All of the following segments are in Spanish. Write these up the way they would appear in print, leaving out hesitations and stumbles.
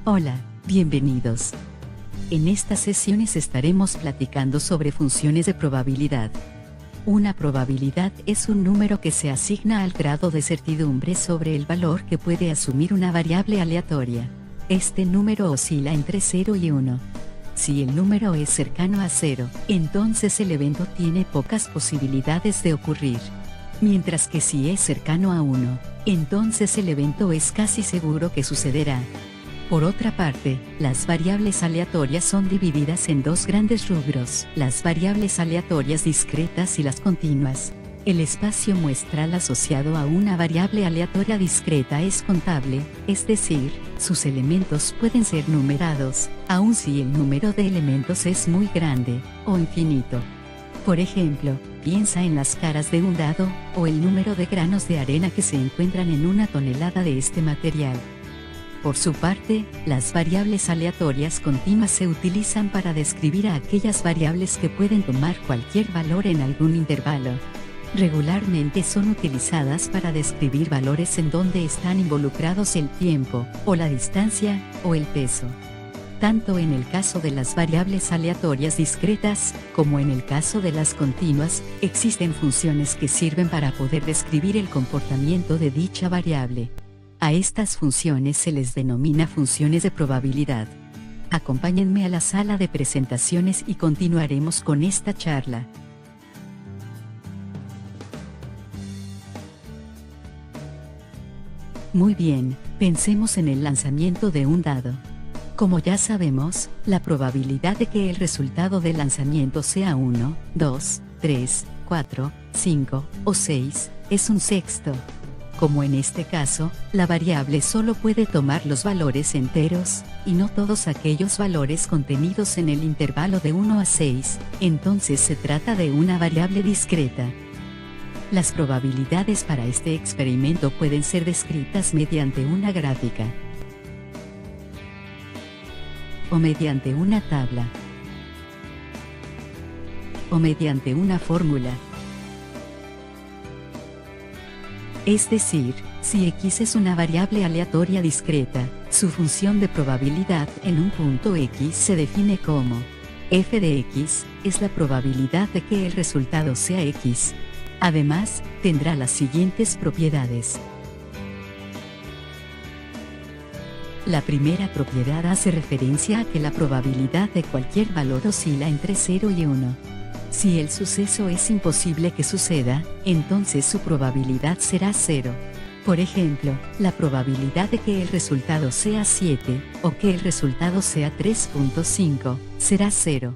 Hola, bienvenidos. En estas sesiones estaremos platicando sobre funciones de probabilidad. Una probabilidad es un número que se asigna al grado de certidumbre sobre el valor que puede asumir una variable aleatoria. Este número oscila entre 0 y 1. Si el número es cercano a 0, entonces el evento tiene pocas posibilidades de ocurrir. Mientras que si es cercano a 1, entonces el evento es casi seguro que sucederá. Por otra parte, las variables aleatorias son divididas en dos grandes rubros, las variables aleatorias discretas y las continuas. El espacio muestral asociado a una variable aleatoria discreta es contable, es decir, sus elementos pueden ser numerados, aun si el número de elementos es muy grande, o infinito. Por ejemplo, piensa en las caras de un dado, o el número de granos de arena que se encuentran en una tonelada de este material. Por su parte, las variables aleatorias continuas se utilizan para describir a aquellas variables que pueden tomar cualquier valor en algún intervalo. Regularmente son utilizadas para describir valores en donde están involucrados el tiempo, o la distancia, o el peso. Tanto en el caso de las variables aleatorias discretas, como en el caso de las continuas, existen funciones que sirven para poder describir el comportamiento de dicha variable. A estas funciones se les denomina funciones de probabilidad. Acompáñenme a la sala de presentaciones y continuaremos con esta charla. Muy bien, pensemos en el lanzamiento de un dado. Como ya sabemos, la probabilidad de que el resultado del lanzamiento sea 1, 2, 3, 4, 5 o 6, es un sexto. Como en este caso, la variable solo puede tomar los valores enteros, y no todos aquellos valores contenidos en el intervalo de 1 a 6, entonces se trata de una variable discreta. Las probabilidades para este experimento pueden ser descritas mediante una gráfica, o mediante una tabla, o mediante una fórmula. Es decir, si x es una variable aleatoria discreta, su función de probabilidad en un punto x se define como f de x, es la probabilidad de que el resultado sea x. Además, tendrá las siguientes propiedades. La primera propiedad hace referencia a que la probabilidad de cualquier valor oscila entre 0 y 1. Si el suceso es imposible que suceda, entonces su probabilidad será 0. Por ejemplo, la probabilidad de que el resultado sea 7, o que el resultado sea 3.5, será 0.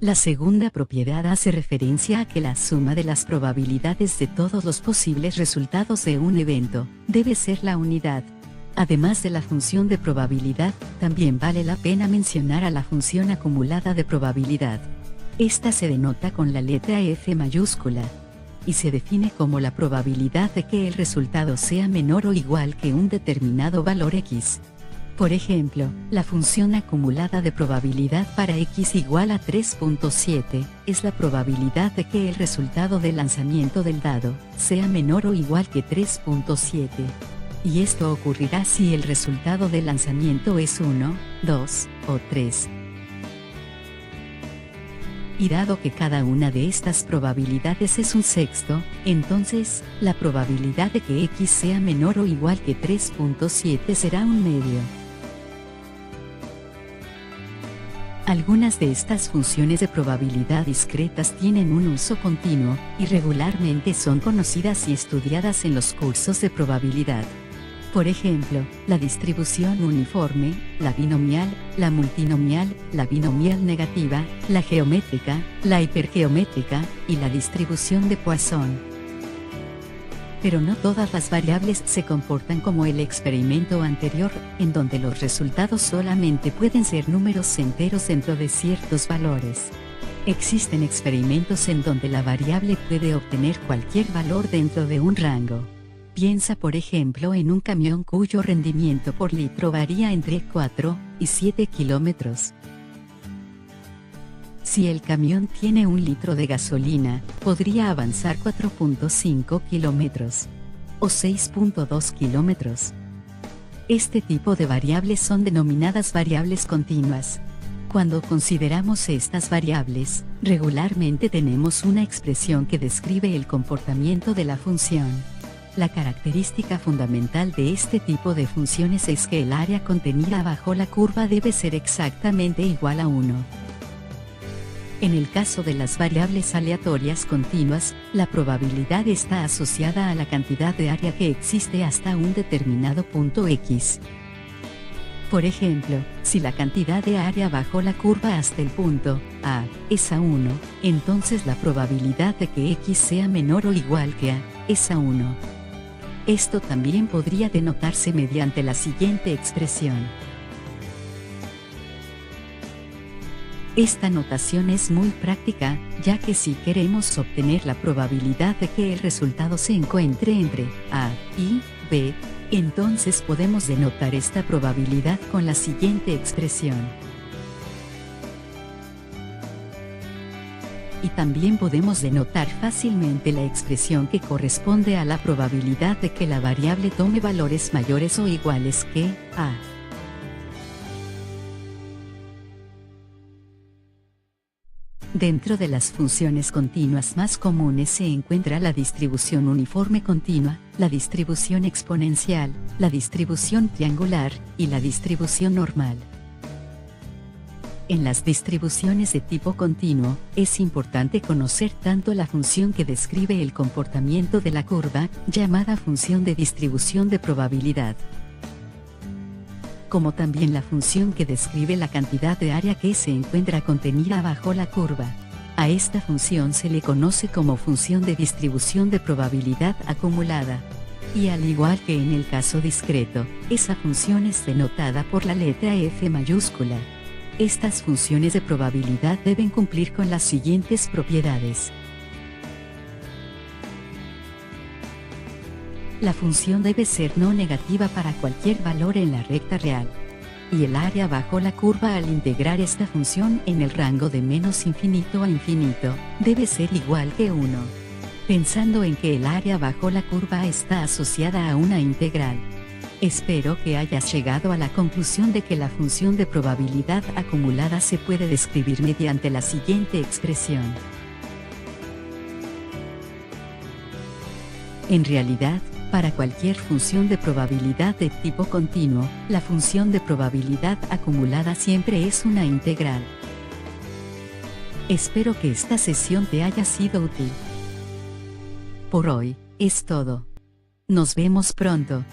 La segunda propiedad hace referencia a que la suma de las probabilidades de todos los posibles resultados de un evento debe ser la unidad. Además de la función de probabilidad, también vale la pena mencionar a la función acumulada de probabilidad. Esta se denota con la letra F mayúscula, y se define como la probabilidad de que el resultado sea menor o igual que un determinado valor x. Por ejemplo, la función acumulada de probabilidad para x igual a 3.7, es la probabilidad de que el resultado del lanzamiento del dado sea menor o igual que 3.7. Y esto ocurrirá si el resultado del lanzamiento es 1, 2 o 3. Y dado que cada una de estas probabilidades es un sexto, entonces, la probabilidad de que x sea menor o igual que 3.7 será un medio. Algunas de estas funciones de probabilidad discretas tienen un uso continuo, y regularmente son conocidas y estudiadas en los cursos de probabilidad. Por ejemplo, la distribución uniforme, la binomial, la multinomial, la binomial negativa, la geométrica, la hipergeométrica, y la distribución de Poisson. Pero no todas las variables se comportan como el experimento anterior, en donde los resultados solamente pueden ser números enteros dentro de ciertos valores. Existen experimentos en donde la variable puede obtener cualquier valor dentro de un rango. Piensa por ejemplo en un camión cuyo rendimiento por litro varía entre 4 y 7 kilómetros. Si el camión tiene 1 litro de gasolina, podría avanzar 4.5 kilómetros o 6.2 kilómetros. Este tipo de variables son denominadas variables continuas. Cuando consideramos estas variables, regularmente tenemos una expresión que describe el comportamiento de la función. La característica fundamental de este tipo de funciones es que el área contenida bajo la curva debe ser exactamente igual a 1. En el caso de las variables aleatorias continuas, la probabilidad está asociada a la cantidad de área que existe hasta un determinado punto X. Por ejemplo, si la cantidad de área bajo la curva hasta el punto A es a 1, entonces la probabilidad de que X sea menor o igual que A es a 1. Esto también podría denotarse mediante la siguiente expresión. Esta notación es muy práctica, ya que si queremos obtener la probabilidad de que el resultado se encuentre entre A y B, entonces podemos denotar esta probabilidad con la siguiente expresión. Y también podemos denotar fácilmente la expresión que corresponde a la probabilidad de que la variable tome valores mayores o iguales que A. Dentro de las funciones continuas más comunes se encuentra la distribución uniforme continua, la distribución exponencial, la distribución triangular, y la distribución normal. En las distribuciones de tipo continuo, es importante conocer tanto la función que describe el comportamiento de la curva, llamada función de distribución de probabilidad, como también la función que describe la cantidad de área que se encuentra contenida bajo la curva. A esta función se le conoce como función de distribución de probabilidad acumulada. Y al igual que en el caso discreto, esa función es denotada por la letra F mayúscula. Estas funciones de probabilidad deben cumplir con las siguientes propiedades. La función debe ser no negativa para cualquier valor en la recta real. Y el área bajo la curva al integrar esta función en el rango de menos infinito a infinito, debe ser igual que 1. Pensando en que el área bajo la curva está asociada a una integral. Espero que hayas llegado a la conclusión de que la función de probabilidad acumulada se puede describir mediante la siguiente expresión. En realidad, para cualquier función de probabilidad de tipo continuo, la función de probabilidad acumulada siempre es una integral. Espero que esta sesión te haya sido útil. Por hoy, es todo. Nos vemos pronto.